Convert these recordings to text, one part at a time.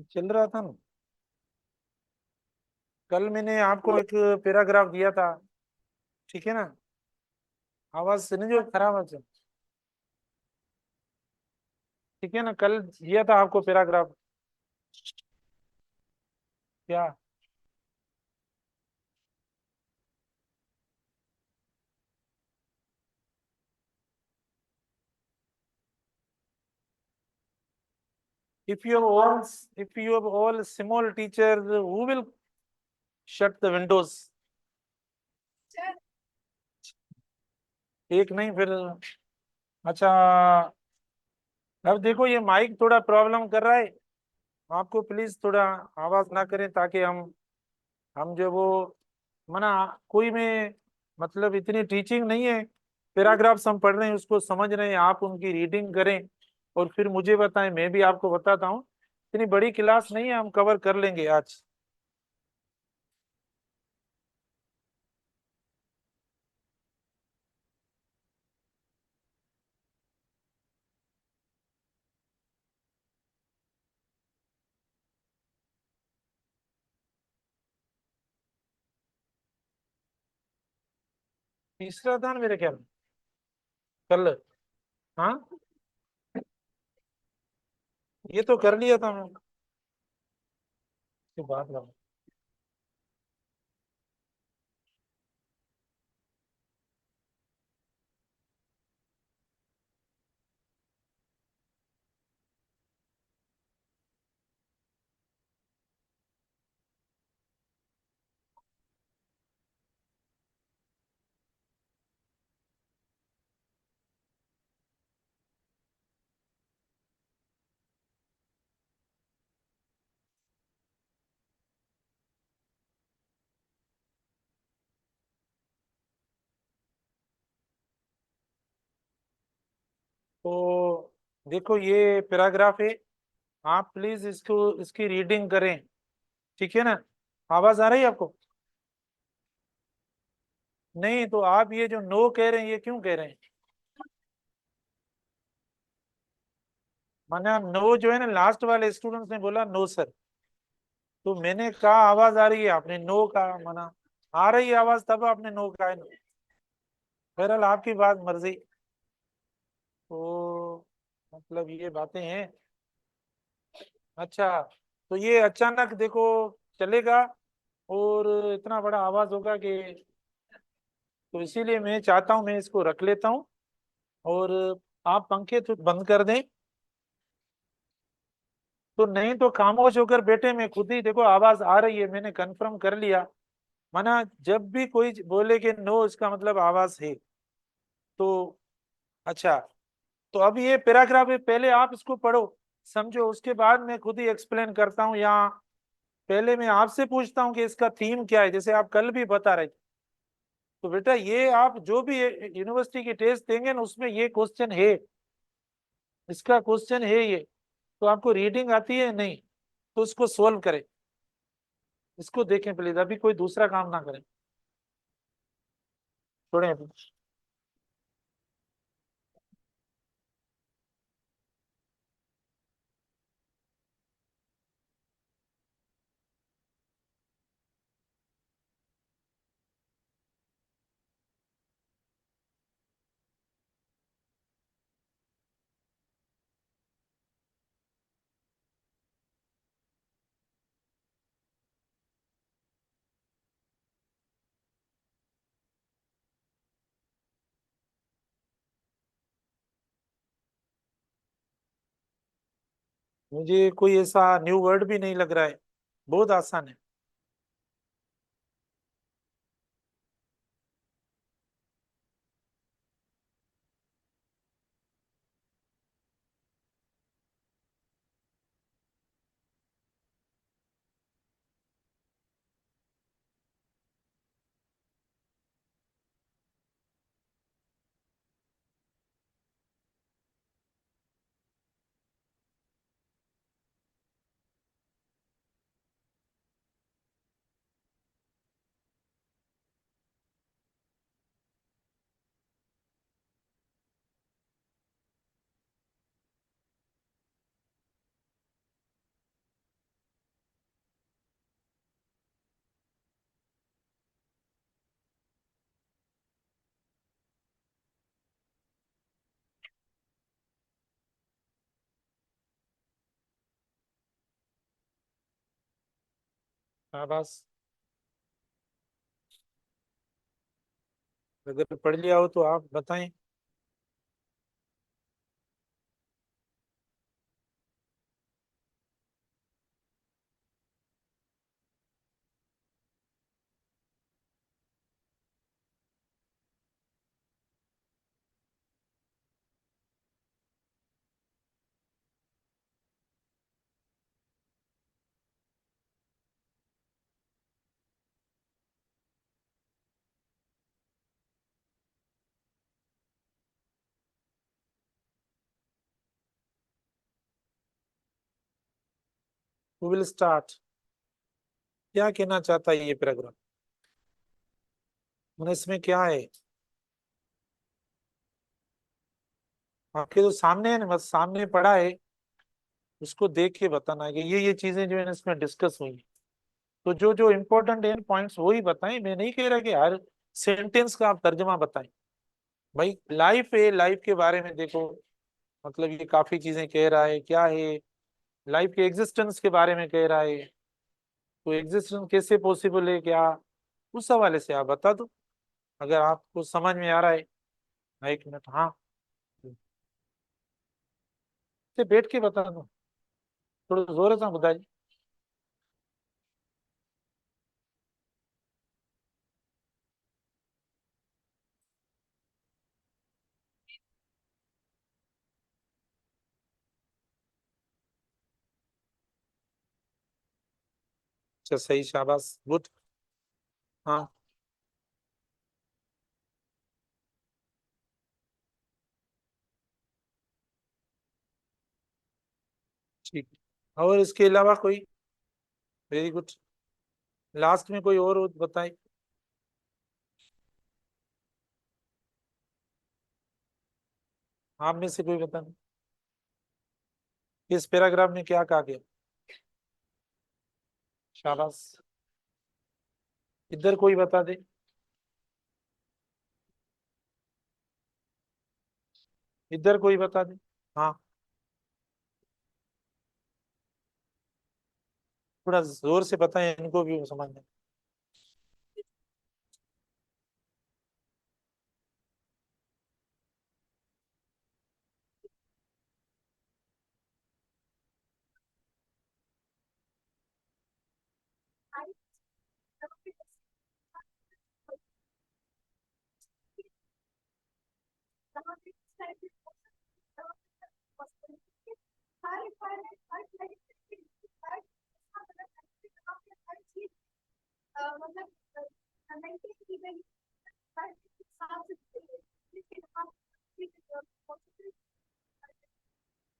चल रहा था ना। कल मैंने आपको एक पैराग्राफ दिया था। ठीक है ना। आवाज सुनी जो खराब है। ठीक है ना, कल दिया था आपको पैराग्राफ। क्या? if you have all if you have all small teachers, who will shut the windows? एक नहीं फिर। अच्छा, अब देखो ये माइक थोड़ा प्रॉब्लम कर रहा है। आपको प्लीज थोड़ा आवाज ना करें ताकि हम जो वो मना कोई में मतलब इतनी टीचिंग नहीं है। पैराग्राफ्स हम पढ़ रहे हैं, उसको समझ रहे हैं, आप उनकी रीडिंग करें और फिर मुझे बताएं, मैं भी आपको बताता हूँ। इतनी बड़ी क्लास नहीं है, हम कवर कर लेंगे आज। तीसरा था ना मेरे ख्याल में। कल। हाँ, ये तो कर लिया था मैं। इसके बाद लगा। तो देखो ये पैराग्राफ है। आप प्लीज इसको इसकी रीडिंग करें। ठीक है ना। आवाज आ रही है आपको? नहीं तो आप ये जो नो कह रहे हैं, ये क्यों कह रहे हैं? माने नो जो है ना, लास्ट वाले स्टूडेंट्स ने बोला नो सर। तो मैंने कहा आवाज आ रही है, आपने नो कहा, माना आ रही है आवाज तब आपने नो कहा है ना। बहरहाल आपकी बात मर्जी। तो मतलब ये बातें हैं। अच्छा, तो ये अचानक देखो चलेगा और इतना बड़ा आवाज होगा कि, तो इसीलिए मैं चाहता हूँ मैं इसको रख लेता हूँ। और आप पंखे तो बंद कर दें। तो नहीं तो खामोश होकर बैठे, मैं खुद ही देखो आवाज आ रही है, मैंने कंफर्म कर लिया। माना जब भी कोई बोले कि नो, इसका मतलब आवाज है। तो अच्छा, तो अब ये पैराग्राफ है, पहले आप इसको पढ़ो, समझो, उसके बाद मैं खुद ही एक्सप्लेन करता हूँ। या पहले मैं आपसे पूछता हूँ कि इसका थीम क्या है, जैसे आप कल भी बता रहे थे। तो बेटा ये आप जो भी यूनिवर्सिटी की टेस्ट देंगे ना, उसमें ये क्वेश्चन है, इसका क्वेश्चन है ये। तो आपको रीडिंग आती है नहीं, तो उसको सोल्व करें। इसको देखें प्लीज, अभी कोई दूसरा काम ना करें। छोड़ें अभी। मुझे कोई ऐसा न्यू वर्ड भी नहीं लग रहा है, बहुत आसान है। शाबाश। अगर पढ़ लिया हो तो आप बताएं। Who will start? क्या कहना चाहता है ये पैराग्राफ? मैंने इसमें क्या है? आपके तो सामने है ना, बस सामने पड़ा है, उसको देख के बताना है कि ये चीजें जो है ना इसमें डिस्कस हुई हैं। तो जो जो इम्पोर्टेंट एंड पॉइंट्स वही बताएं, मैं नहीं कह रहा कि हर सेंटेंस का आप तर्जमा बताएं। भाई लाइफ है, लाइफ के बारे में देखो, मतलब ये काफी चीजें कह रहा है, क्या है लाइफ के एग्जिस्टेंस के बारे में कह रहा है, तो एग्जिस्टेंस कैसे पॉसिबल है क्या, उस हवाले से आप बता दो, अगर आपको समझ में आ रहा है। हाँ, एक मिनट, हाँ, से बैठ के बता दो, थोड़ा जोर से बताइए। अच्छा, सही, शाबाश, गुड। हाँ, ठीक। और इसके अलावा कोई? Very good. लास्ट में कोई और बताए? आप में से कोई बता। इस पैराग्राफ में क्या कहा गया? शाबाश। इधर कोई बता दे। इधर कोई बता दे। हाँ, थोड़ा जोर से बताएं, इनको भी समझ में।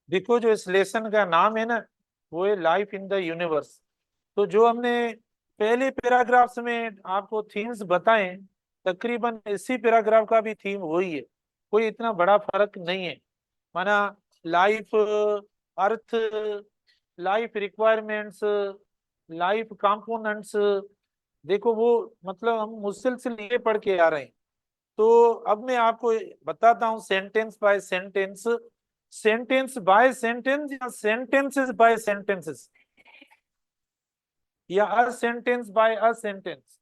देखो, जो इस लेसन का नाम है ना, वो है लाइफ इन द यूनिवर्स। तो जो हमने पहले पैराग्राफ्स में आपको थीम्स बताए, तकरीबन इसी पैराग्राफ का भी थीम वही है, कोई इतना बड़ा फर्क नहीं है। माना लाइफ, अर्थ, लाइफ रिक्वायरमेंट्स, लाइफ कंपोनेंट्स, देखो वो, मतलब हम मुसलसल ये पढ़ के आ रहे हैं। तो अब मैं आपको बताता हूँ sentence by sentence, sentence by sentence या सेंटेंसेस बाय सेंटेंसेस, या a sentence by a sentence.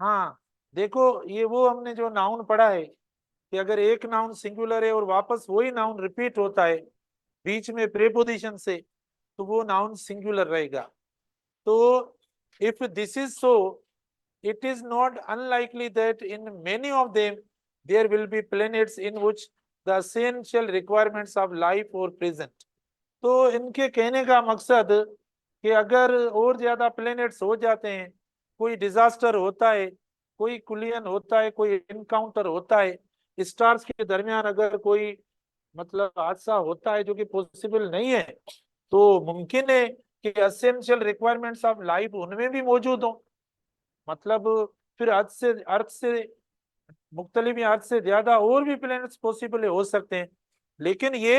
हाँ, देखो ये वो हमने जो नाउन पढ़ा है कि अगर एक नाउन सिंगुलर है और वापस वही नाउन रिपीट होता है बीच में प्रेपोजिशन से, तो वो नाउन सिंगुलर रहेगा। तो if this is so, it is not unlikely that in many of them there will be planets in which the essential requirements of life are present। तो इनके कहने का मकसद कि अगर और ज्यादा प्लेनेट्स हो जाते हैं, कोई डिजास्टर होता है, कोई कुलियन होता है, कोई इनकाउंटर होता है, स्टार्स के दरमियान अगर कोई मतलब हादसा होता है जो कि पॉसिबल नहीं है, तो मुमकिन है कि एसेंशियल रिक्वायरमेंट्स ऑफ लाइफ उनमें भी मौजूद हो। मतलब फिर अर्थ से मुख्तलिफ या अर्थ से ज्यादा और भी प्लैनेट्स पॉसिबल हो सकते हैं। लेकिन ये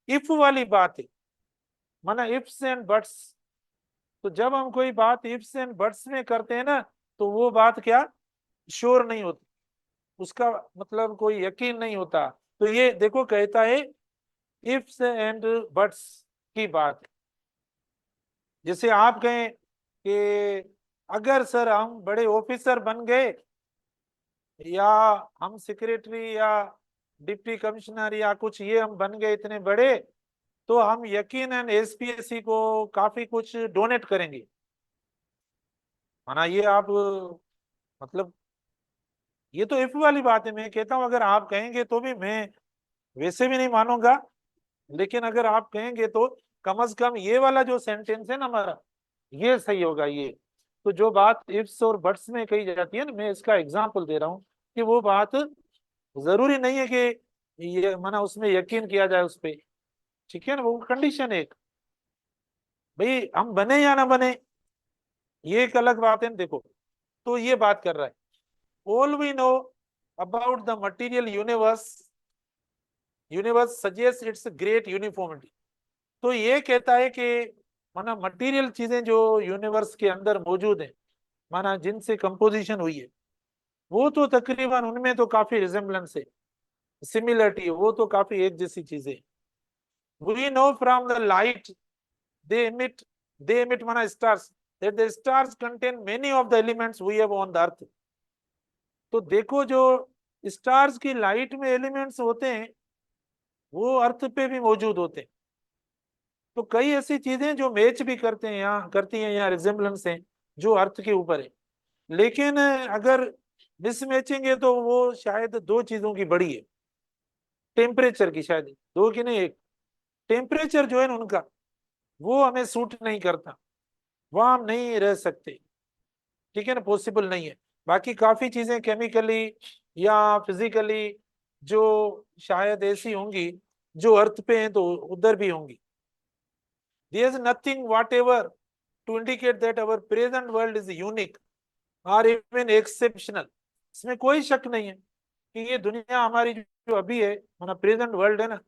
इफ वाली बात है, माना इफ्स एंड बट्स। तो जब हम कोई बात इफ्स एंड बट्स में करते हैं ना, तो वो बात क्या, श्योर नहीं होती, उसका मतलब कोई यकीन नहीं होता। तो ये देखो कहता है इफ्स एंड बट्स की बात। जैसे आप कहें कि अगर सर हम बड़े ऑफिसर बन गए, या हम सेक्रेटरी या डिप्टी कमिश्नर या कुछ ये हम बन गए इतने बड़े, तो हम यकीनन एसपीएससी को काफी कुछ डोनेट करेंगे। माना ये आप मतलब, ये तो इफ वाली बात है। मैं कहता हूं अगर आप कहेंगे तो भी मैं वैसे भी नहीं मानूंगा, लेकिन अगर आप कहेंगे तो कम से कम ये वाला जो सेंटेंस है ना हमारा, ये सही होगा ये। तो जो बात इफ्स और बट्स में कही जाती है ना, मैं इसका एग्जांपल दे रहा हूँ कि वो बात जरूरी नहीं है कि ये माना उसमें यकीन किया जाए उस पे। ठीक है ना, वो कंडीशन है एक, भाई हम बने या ना बने, ये एक अलग बात है ना। देखो, तो ये बात कर रहा है, all we know about the material universe, universe suggest its great uniformity. तो ये कहता है कि माना मटेरियल चीजें जो यूनिवर्स के अंदर मौजूद है, माना जिनसे कंपोजिशन हुई है, वो तो तकरीबन उनमें तो काफी रिजेम्बलेंस है, सिमिलरिटी है, वो तो काफी एक जैसी चीजें। We know from the light they emit they emit माना stars, that the stars contain many of the elements we have on the earth। तो देखो जो स्टार्स की लाइट में एलिमेंट्स होते हैं वो अर्थ पे भी मौजूद होते हैं। तो कई ऐसी चीजें जो मैच भी करते हैं यहाँ करती हैं, यहाँ रिजेम्बलेंस है जो अर्थ के ऊपर है। लेकिन अगर मिसमैचिंग है तो वो शायद दो चीजों की बड़ी है, टेम्परेचर की, शायद दो की नहीं एक। टेम्परेचर जो है ना उनका, वो हमें सूट नहीं करता, वहां हम नहीं रह सकते। ठीक है ना, पॉसिबल नहीं है। बाकी काफी चीजें केमिकली या फिजिकली जो शायद ऐसी होंगी जो अर्थ पे हैं तो उधर भी होंगी। There is nothing whatever to indicate that our present world is unique और इवन एक्सेप्शनल। इसमें कोई शक नहीं है कि ये दुनिया हमारी जो अभी है, हमारा प्रेजेंट वर्ल्ड है ना,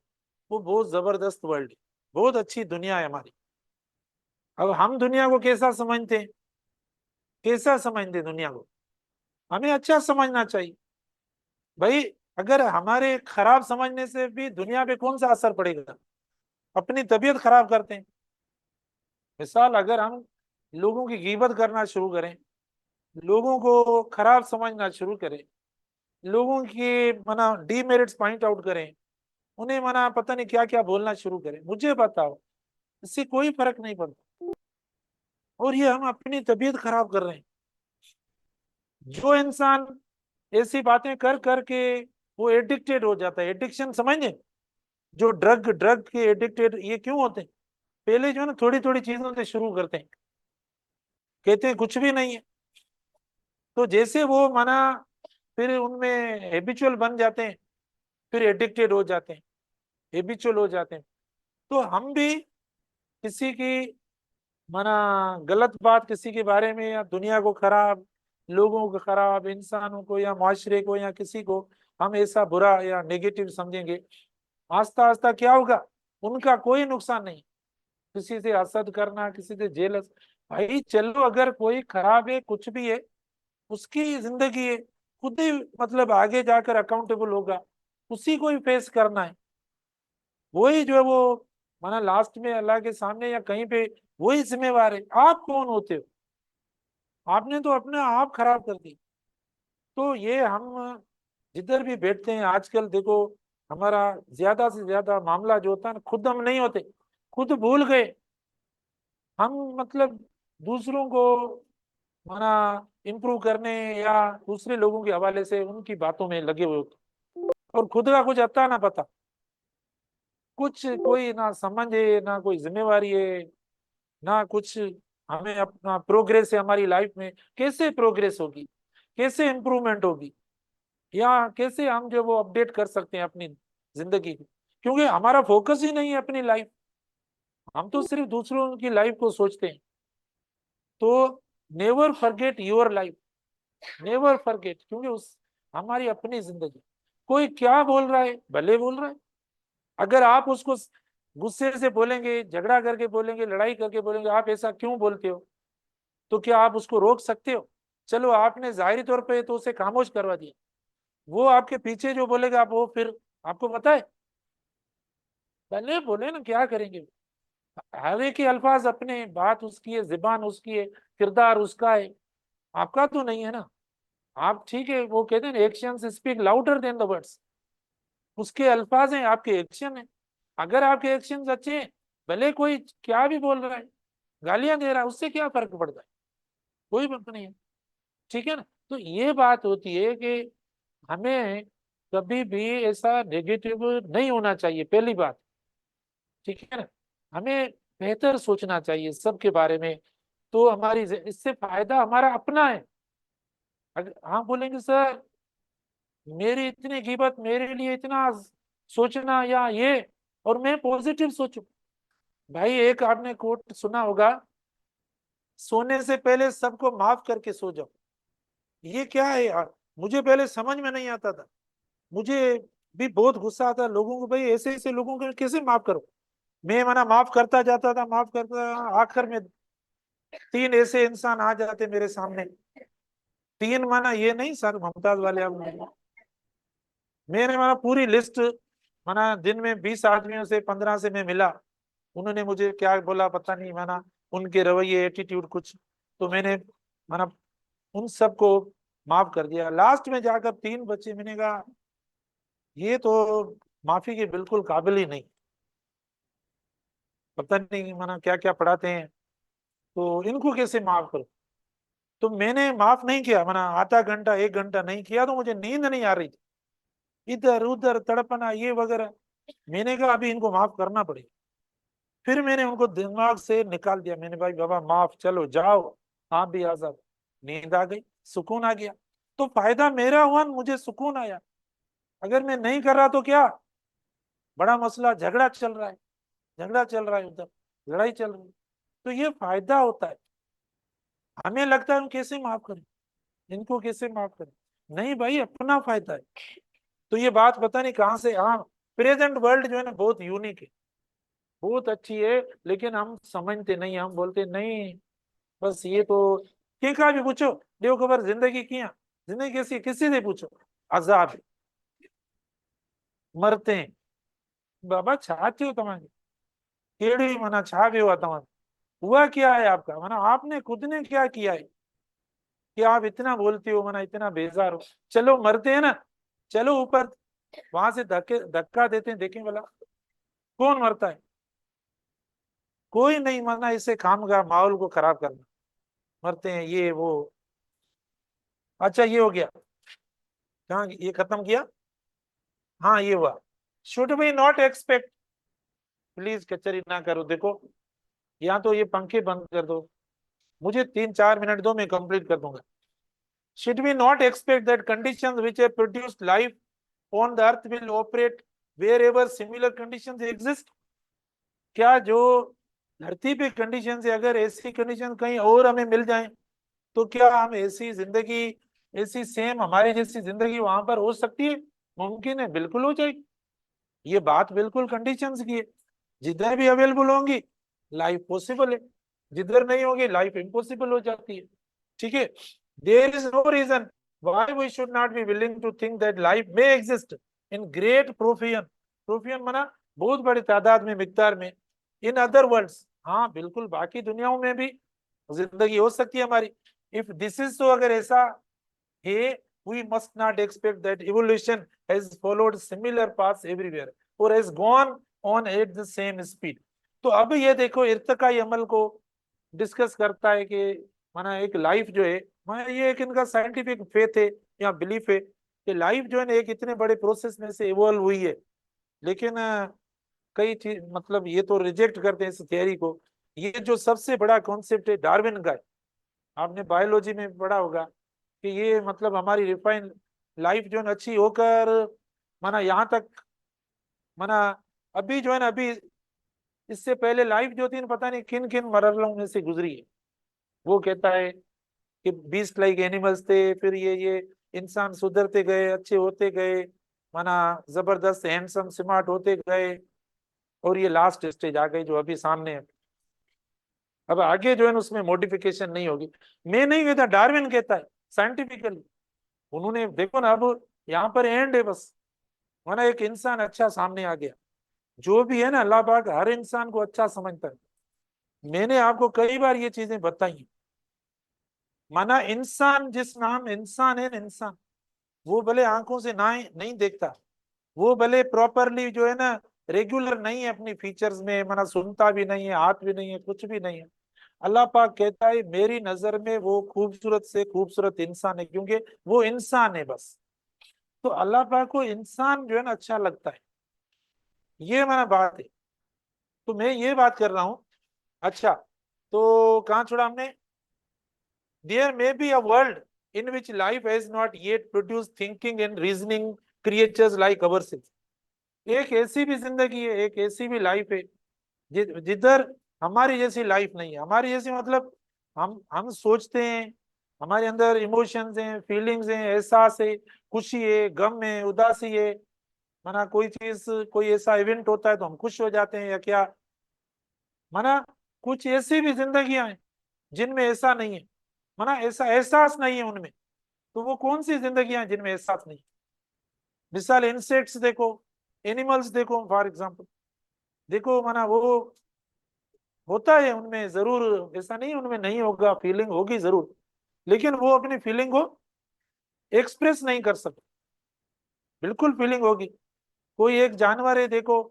वो बहुत जबरदस्त वर्ल्ड है, बहुत अच्छी दुनिया है हमारी। अब हम दुनिया को कैसा समझते हैं, कैसा समझते हैं दुनिया को, हमें अच्छा समझना चाहिए भाई। अगर हमारे खराब समझने से भी दुनिया पे कौन सा असर पड़ेगा, अपनी तबीयत खराब करते हैं। मिसाल अगर हम लोगों की गीबत करना शुरू करें, लोगों को खराब समझना शुरू करें, लोगों की मना डीमेरिट्स पॉइंट आउट करें, उन्हें मना पता नहीं क्या क्या बोलना शुरू करें, मुझे बताओ इससे कोई फर्क नहीं पड़ता, और ये हम अपनी तबीयत खराब कर रहे हैं। जो इंसान ऐसी बातें कर करके वो एडिक्टेड हो जाता है, एडिक्शन समझे, जो ड्रग ड्रग के एडिक्टेड ये क्यों होते हैं, पहले जो है ना थोड़ी थोड़ी चीजों से शुरू करते हैं, कहते हैं कुछ भी नहीं है, तो जैसे वो माना फिर उनमें हैबिचुअल बन जाते हैं, फिर एडिक्टेड हो जाते हैं, हैबिचुअल हो जाते हैं। तो हम भी किसी की माना गलत बात किसी के बारे में, या दुनिया को खराब, लोगों को खराब, इंसानों को या माशरे को या किसी को हम ऐसा बुरा या नेगेटिव समझेंगे, आस्ता आस्ता क्या होगा, उनका कोई नुकसान नहीं। किसी से हसद करना, किसी से जेलस, भाई चलो अगर कोई खराब है कुछ भी है, उसकी जिंदगी है, खुद ही मतलब आगे जाकर अकाउंटेबल होगा, उसी को ही फेस करना है। वही जो है वो माना लास्ट में अल्लाह के सामने या कहीं पे वही जिम्मेवार है। आप कौन होते हो, आपने तो अपने आप खराब कर दी। तो ये हम जिधर भी बैठते हैं आजकल देखो, हमारा ज्यादा से ज्यादा मामला जो होता है ना, खुद हम नहीं होते, खुद भूल गए हम, मतलब दूसरों को माना इम्प्रूव करने या दूसरे लोगों के हवाले से उनकी बातों में लगे हुए होते, और खुद का कुछ अता ना पता, कुछ कोई ना समझ है ना कोई जिम्मेवारी है ना कुछ। हमें अपना प्रोग्रेस है हमारी लाइफ में, कैसे प्रोग्रेस होगी, कैसे इंप्रूवमेंट होगी, या कैसे हम जो वो अपडेट कर सकते हैं अपनी जिंदगी को, क्योंकि हमारा फोकस ही नहीं है अपनी लाइफ, हम तो सिर्फ दूसरों की लाइफ को सोचते हैं। तो never forget your life, never forget, क्योंकि उस हमारी अपनी जिंदगी, कोई क्या बोल रहा है भले बोल रहा है, अगर आप उसको गुस्से से बोलेंगे, झगड़ा करके बोलेंगे, लड़ाई करके बोलेंगे आप ऐसा क्यों बोलते हो, तो क्या आप उसको रोक सकते हो? चलो आपने जाहिरी तौर पे तो उसे खामोश करवा दिया, वो आपके पीछे जो बोलेगा आप वो फिर आपको पता है, भले बोले ना क्या करेंगे। हर एक के अल्फाज अपने, बात उसकी है, जुबान उसकी है, किरदार उसका है, आपका तो नहीं है ना। आप ठीक है, वो कहते हैं actions speak louder than the words, उसके अल्फाज हैं, आपके एक्शन है। अगर आपके एक्शन अच्छे हैं, भले कोई क्या भी बोल रहा है, गालियां दे रहा है, उससे क्या फर्क पड़ता है, कोई फर्क नहीं है। ठीक है ना। तो ये बात होती है कि हमें कभी भी ऐसा नेगेटिव नहीं होना चाहिए, पहली बात। ठीक है ना। हमें बेहतर सोचना चाहिए सबके बारे में, तो हमारी इससे फायदा हमारा अपना है। अगर हाँ बोलेंगे सर मेरी इतनी कीमत, मेरे लिए इतना सोचना या ये, और मैं पॉजिटिव सोचूं। भाई एक आपने कोट सुना होगा, सोने से पहले सबको माफ करके सो जाओ। ये क्या है यार, मुझे पहले समझ में नहीं आता था। मुझे भी बहुत गुस्सा आता लोगों को, भाई ऐसे ऐसे लोगों को कैसे माफ करो। मैं मना माफ करता जाता था, माफ करता, आखिर में तीन ऐसे इंसान आ जाते मेरे सामने। तीन माना ये नहीं सर मुमताज वाले, अब मैंने माना पूरी लिस्ट, माना दिन में 20 आदमियों से 15 से मैं मिला, उन्होंने मुझे क्या बोला पता नहीं, माना उनके रवैये एटीट्यूड कुछ, तो मैंने माना उन सबको माफ कर दिया। लास्ट में जाकर तीन बच्चे, मैंने कहा ये तो माफी के बिल्कुल काबिल ही नहीं, पता नहीं माना क्या क्या पढ़ाते हैं, तो इनको कैसे माफ करो। तो मैंने माफ नहीं किया, माना आधा घंटा 1 घंटा नहीं किया, तो मुझे नींद नहीं आ रही थी, इधर उधर तड़पना ये वगैरह। मैंने कहा अभी इनको माफ करना पड़ेगा। फिर मैंने उनको दिमाग से निकाल दिया, मैंने भाई बाबा माफ, चलो जाओ, आप भी आजाद। नींद आ गई, सुकून आ गया। तो फायदा मेरा हुआ, मुझे सुकून आया। अगर मैं नहीं कर रहा तो क्या, बड़ा मसला, झगड़ा चल रहा है, झगड़ा चल रहा है उधर, लड़ाई चल रही है। तो ये फायदा होता है। हमें लगता है हम कैसे माफ करें, इनको कैसे माफ करें, नहीं भाई अपना फायदा है। तो ये बात पता नहीं कहाँ से, हाँ प्रेजेंट वर्ल्ड जो है ना बहुत यूनिक है, बहुत अच्छी है, लेकिन हम समझते नहीं, हम बोलते नहीं बस ये तो, के का भी पूछो, देखो खबर जिंदगी किया, जिंदगी कैसी, किसी से पूछो, अजाब है, मरते हैं। बाबा छाते हो तुम्हारे, केड़ी मना छा गए हुआ तुम्हारा, हुआ क्या है आपका, मना आपने खुद ने क्या किया है कि आप इतना बोलते हो, मना इतना बेजार हो। चलो मरते हैं ना, चलो ऊपर, वहां से धक्के धक्का देते हैं, देखें भला कौन मरता है। कोई नहीं मरना, इससे काम का माहौल को खराब करना, मरते हैं ये वो। अच्छा ये हो गया, कहाँ ये खत्म किया, हाँ ये हुआ। Should be not expect, please कचरी ना करो, देखो या तो ये पंखे बंद कर दो, मुझे 3-4 मिनट दो, मैं कंप्लीट कर दूंगा। Should be not expect that conditions which have produced life on the earth will operate wherever similar conditions exist. क्या जो धरती पे कंडीशन है, अगर ऐसी कंडीशन कहीं और हमें मिल जाए, तो क्या हम ऐसी जिंदगी, ऐसी सेम हमारी जैसी जिंदगी वहां पर हो सकती है, मुमकिन है, बिल्कुल हो जाएगी। ये बात बिल्कुल कंडीशंस की है। जिधर भी अवेलेबल होंगी लाइफ पॉसिबल है, जिधर नहीं होगी लाइफ इम्पॉसिबल हो जाती है। ठीक है। There is no reason why we should not be willing to think that life may exist in great profusion, profusion मना बहुत बड़ी तादाद में, मिकदार में, इन अदर वर्ल्ड्स, हाँ बिल्कुल बाकी दुनियाओं में भी जिंदगी हो सकती है हमारी। इफ दिस इज तो, अगर ऐसा है, we must not expect that evolution has followed similar paths everywhere or has gone on at the same speed। तो अब ये देखो इर्तिकाई अमल को डिस्कस करता है कि माना एक लाइफ जो है, माना ये एक इनका साइंटिफिक फेथ है या बिलीफ है कि लाइफ जो है ना एक इतने बड़े प्रोसेस में से इवॉल्व हुई है। लेकिन कई चीज मतलब ये तो रिजेक्ट करते हैं इस थियरी को। ये जो सबसे बड़ा कॉन्सेप्ट है डार्विन का है, आपने बायोलॉजी में पढ़ा होगा कि ये मतलब हमारी रिफाइन लाइफ जो है ना अच्छी होकर, माना यहाँ तक, माना अभी जो है ना, अभी इससे पहले लाइफ जो थी ना, पता नहीं किन किन मरहलों में से गुजरी है। वो कहता है कि 20 लाइक एनिमल्स थे, फिर ये इंसान सुधरते गए, अच्छे होते गए, माना जबरदस्त हैंडसम स्मार्ट होते गए, और ये लास्ट स्टेज आ गई जो अभी सामने है। अब आगे जो है ना उसमें मॉडिफिकेशन नहीं होगी। मैं नहीं कहता, डार्विन कहता है साइंटिफिकली। उन्होंने देखो ना, अब यहाँ पर एंड है बस, वरना एक इंसान अच्छा सामने आ गया। जो भी है ना, अल्लाह पाक हर इंसान को अच्छा समझता है। मैंने आपको कई बार ये चीजें बताई हैं। माना इंसान, जिस नाम इंसान है ना, इंसान वो भले आंखों से ना नहीं देखता, वो भले प्रॉपरली जो है ना रेगुलर नहीं है अपनी फीचर्स में, माना सुनता भी नहीं है, हाथ भी नहीं है, कुछ भी नहीं है, अल्लाह पाक कहता है मेरी नजर में वो खूबसूरत से खूबसूरत इंसान है, क्योंकि वो इंसान है बस। तो अल्लाह पाक को इंसान जो है ना अच्छा लगता है, ये माना बात है। तो मैं ये बात कर रहा हूँ। अच्छा, तो कहाँ छोड़ा हमने? There may be a world in which life has not yet produced thinking and reasoning creatures like ourselves. एक ऐसी भी जिंदगी है, एक ऐसी भी लाइफ है जिधर हमारी जैसी लाइफ नहीं है। हमारी जैसी मतलब हम सोचते हैं, हमारे अंदर इमोशंस हैं, फीलिंग्स हैं, एहसास है, खुशी है, गम है, उदासी है। माना कोई चीज, कोई ऐसा इवेंट होता है तो हम खुश हो जाते हैं या क्या। माना कुछ ऐसी भी जिंदगियां हैं जिनमें ऐसा नहीं है, माना ऐसा एहसास नहीं है उनमें। तो वो कौन सी जिंदगियां हैं जिनमें एहसास नहीं? मिसाल इंसेक्ट्स देखो, एनिमल्स देखो फॉर एग्जाम्पल, देखो माना वो होता है उनमें जरूर, ऐसा नहीं उनमें नहीं होगा, फीलिंग होगी जरूर, लेकिन वो अपनी फीलिंग को एक्सप्रेस नहीं कर सकते। बिल्कुल फीलिंग होगी। कोई एक जानवर है देखो,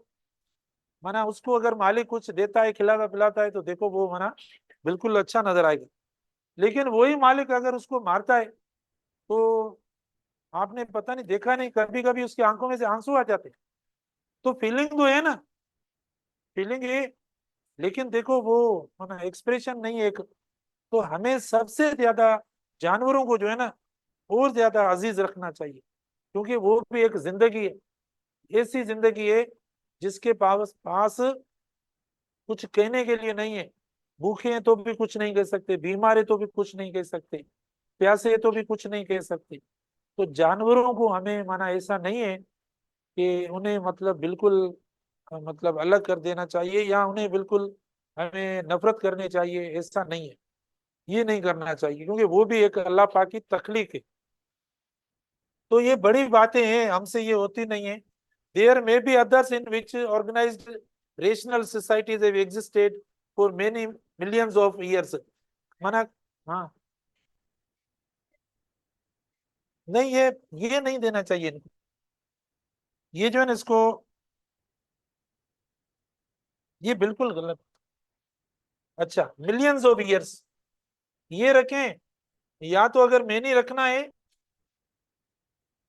माना उसको अगर मालिक कुछ देता है, खिलाता पिलाता है, तो देखो वो माना बिल्कुल अच्छा नजर आएगा। लेकिन वही मालिक अगर उसको मारता है, तो आपने पता नहीं देखा नहीं, कभी कभी उसकी आंखों में से आंसू आ जाते हैं। तो फीलिंग तो है ना, फीलिंग है, लेकिन देखो वो माना एक्सप्रेशन नहीं है एक। तो हमें सबसे ज्यादा जानवरों को जो है ना और ज्यादा अजीज रखना चाहिए, क्योंकि वो भी एक जिंदगी है, ऐसी जिंदगी है जिसके पास पास कुछ कहने के लिए नहीं है। भूखे हैं तो भी कुछ नहीं कह सकते, बीमार है तो भी कुछ नहीं कह सकते, प्यासे है तो भी कुछ नहीं कह सकते। तो जानवरों को हमें माना ऐसा नहीं है कि उन्हें मतलब बिल्कुल मतलब अलग कर देना चाहिए या उन्हें बिल्कुल हमें नफरत करनी चाहिए, ऐसा नहीं है। ये नहीं करना चाहिए, क्योंकि वो भी एक अल्लाह पाक की तख्लीक है। तो ये बड़ी बातें हैं, हमसे ये होती नहीं है। There may be others in which organised rational societies have existed for many millions of years. माना, हाँ, नहीं ये नहीं देना चाहिए इनको। ये जो है ना इसको, ये बिल्कुल गलत। अच्छा, मिलियंस ऑफ ईयर्स ये रखें, या तो अगर मैंने रखना है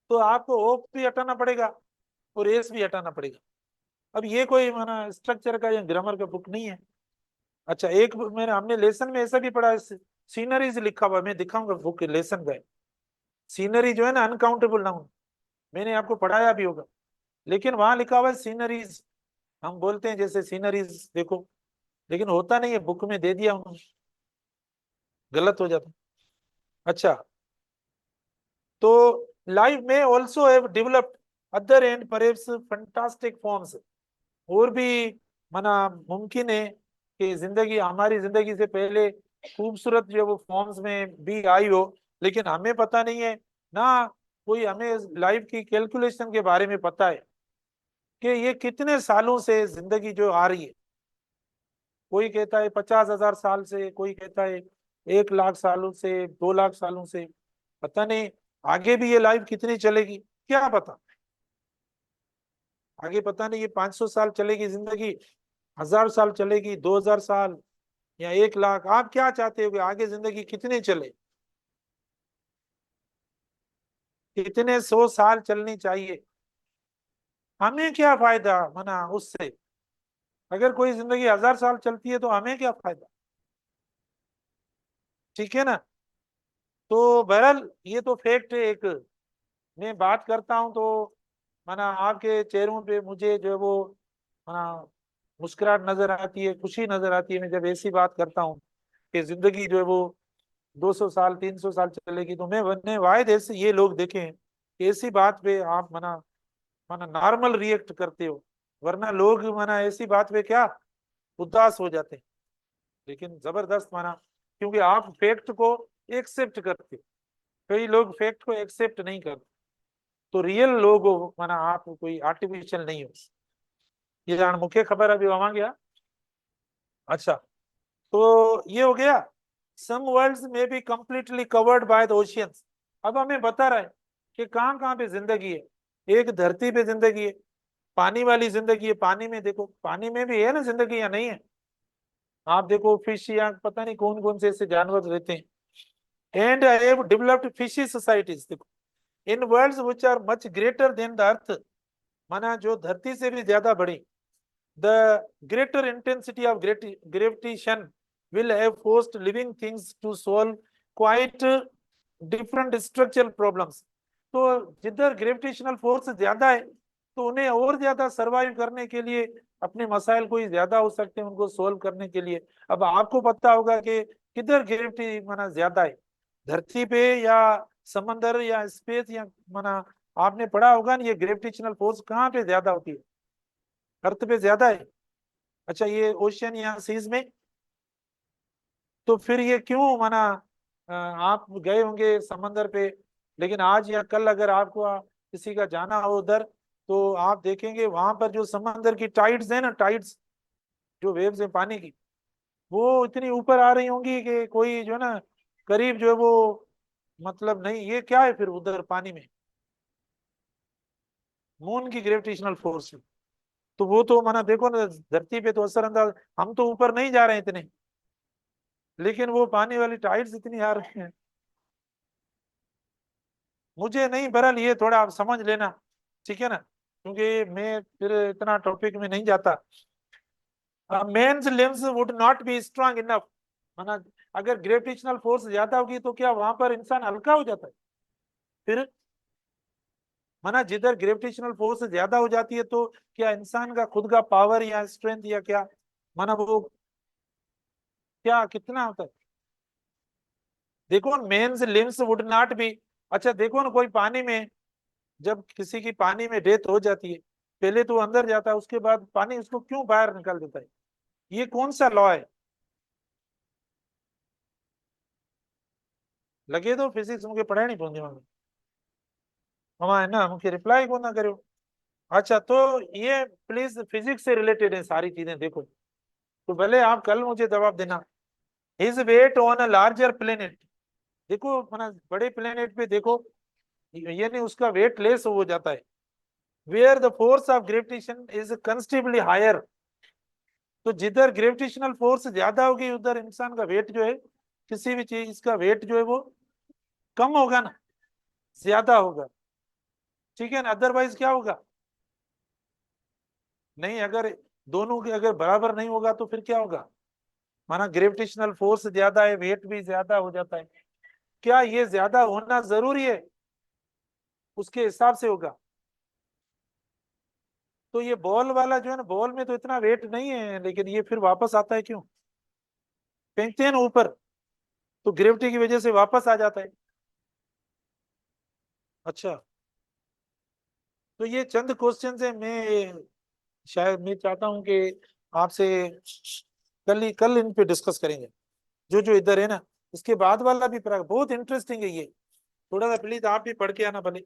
तो आपको ओप भी हटाना पड़ेगा और एस भी हटाना पड़ेगा। अब ये कोई माना स्ट्रक्चर का या ग्रामर का बुक नहीं है। अच्छा, एक मैंने हमने लेसन में ऐसा भी पढ़ा है, सीनरीज लिखा हुआ है, मैं दिखाऊंगा बुक लेसन का है। सीनरी जो है ना अनकाउंटेबल नाउन, मैंने आपको पढ़ाया भी होगा, लेकिन वहां लिखा हुआ है सीनरीज। हम बोलते हैं जैसे सीनरीज देखो, लेकिन होता नहीं है, बुक में दे दिया उन्होंने, गलत हो जाता। अच्छा, तो लाइफ में also have developed other and perhaps fantastic forms. और भी माना मुमकिन है कि जिंदगी, हमारी जिंदगी से पहले खूबसूरत जो वो फॉर्म्स में भी आई हो, लेकिन हमें पता नहीं है ना। कोई हमें लाइफ की कैलकुलेशन के बारे में पता है कि ये कितने सालों से जिंदगी जो आ रही है। कोई कहता है 50,000 साल से, कोई कहता है 1 लाख सालों से, 2 लाख सालों से, पता नहीं आगे भी ये लाइफ कितनी चलेगी, क्या पता। आगे पता नहीं ये 500 साल चलेगी जिंदगी, 1,000 साल चलेगी, 2,000 साल, या 1 लाख। आप क्या चाहते हो कि आगे जिंदगी कितनी चले? कितने 100 साल चलनी चाहिए? हमें क्या फायदा मना उससे? अगर कोई जिंदगी 1,000 साल चलती है तो हमें क्या फायदा? ठीक है ना। तो बहरहाल ये तो फैक्ट है एक। मैं बात करता हूँ तो माना आपके चेहरों पे मुझे जो है वो माना मुस्कुराहट नजर आती है, खुशी नजर आती है, मैं जब ऐसी बात करता हूँ कि जिंदगी जो है वो 200 साल 300 साल चलेगी। तो मैंने वायद ऐसे ये लोग देखे हैं कि ऐसी बात पे आप माना माना नॉर्मल रिएक्ट करते हो, वरना लोग माना ऐसी बात पे क्या उदास हो जाते हैं। लेकिन जबरदस्त माना, क्योंकि आप फैक्ट को एक्सेप्ट करते हो, कई लोग फैक्ट को एक्सेप्ट नहीं करते। तो रियल लोग हो माना, आप कोई आर्टिफिशियल नहीं हो। ये जान मुख्य खबर अभी वहां गया। अच्छा, तो ये हो गया। सम वर्ल्ड्स में be completely covered by the oceans. अब हमें बता रहा है कि कहाँ कहाँ पे जिंदगी है। एक धरती पे जिंदगी है, पानी वाली जिंदगी है, पानी में देखो, पानी में भी है ना जिंदगी या नहीं है। आप देखो फिश या पता नहीं कौन कौन से ऐसे जानवर रहते हैं। And I have developed fishy societies, देखो, in worlds which are much greater than the earth, माना जो धरती से भी ज्यादा बड़ी। The greater intensity of gravitation will have forced living things to solve quite different structural problems। तो जिधर ग्रेविटेशनल फोर्स ज्यादा है तो उन्हें और ज्यादा सरवाइव करने के लिए अपने मसाइल कोई ज्यादा हो सकते हैं उनको सोल्व करने के लिए। अब आपको पता होगा कि किधर ग्रेविटी माना ज्यादा है, धरती पे या समंदर या स्पेस या माना आपने पढ़ा होगा ना, ये ग्रेविटेशनल फोर्स कहाँ पे ज्यादा होती है? अर्थ पे ज्यादा है। अच्छा, ये ओशियन या सीज में, तो फिर ये क्यों माना आप गए होंगे समंदर पे, लेकिन आज या कल अगर आपको किसी का जाना हो उधर तो आप देखेंगे वहां पर जो समंदर की टाइड्स है ना, टाइड्स जो वेव्स है पानी की, वो इतनी ऊपर आ रही होंगी कि कोई जो है ना करीब जो है वो मतलब नहीं। ये क्या है फिर उधर पानी में? मून की ग्रेविटेशनल फोर्स। तो वो तो माना देखो ना, धरती पे तो असरअंदाज, हम तो ऊपर नहीं जा रहे हैं इतने, लेकिन वो पानी वाली टाइड्स इतनी आ रही हैं। मुझे नहीं बहरहाल ये थोड़ा आप समझ लेना, ठीक है ना, क्योंकि मैं फिर इतना टॉपिक में नहीं जाता। Men's limbs would not be strong enough, माना अगर ग्रेविटेशनल फोर्स ज्यादा होगी तो क्या वहां पर इंसान हल्का हो जाता है? फिर माना जिधर ग्रेविटेशनल फोर्स ज्यादा हो जाती है तो क्या इंसान का खुद का पावर या स्ट्रेंथ या क्या माना वो क्या कितना होता है? देखो men's limbs would not be. अच्छा देखो ना, कोई पानी में, जब किसी की पानी में डेथ हो जाती है, पहले तो वो अंदर जाता है, उसके बाद पानी उसको क्यों बाहर निकाल देता है? ये कौन सा लॉ है? लगे तो फिजिक्स मुझे पढ़ाई नहीं पड़ती मम्मी, हमारे ना मुझे रिप्लाई को ना करो। अच्छा तो ये प्लीज फिजिक्स से रिलेटेड है सारी चीजें, देखो तो भले आप कल मुझे जवाब देना। His weight on a larger planet, देखो माना बड़े प्लेनेट पे देखो, ये नहीं उसका वेट लेस हो जाता है, where the force of gravitation is considerably higher. तो जिधर ग्रेविटेशनल फोर्स ज्यादा होगी उधर इंसान का वेट जो है, किसी भी चीज का वेट जो है वो कम होगा ना, ज्यादा होगा, ठीक है ना। अदरवाइज क्या होगा? नहीं, अगर दोनों के अगर बराबर नहीं होगा तो फिर क्या होगा? माना ग्रेविटेशनल फोर्स ज्यादा है, वेट भी ज्यादा हो जाता है, क्या ये ज्यादा होना जरूरी है? उसके हिसाब से होगा। तो ये बॉल वाला जो है ना, बॉल में तो इतना वेट नहीं है, लेकिन ये फिर वापस आता है क्यों? फेंकते हैं ना ऊपर, तो ग्रेविटी की वजह से वापस आ जाता है। अच्छा, तो ये चंद क्वेश्चन है, मैं शायद मैं चाहता हूं कि आपसे कल इन पे डिस्कस करेंगे, जो जो इधर है ना। इसके बाद वाला भी बहुत इंटरेस्टिंग है ये, थोड़ा सा प्लीज आप भी पढ़ के आना भले।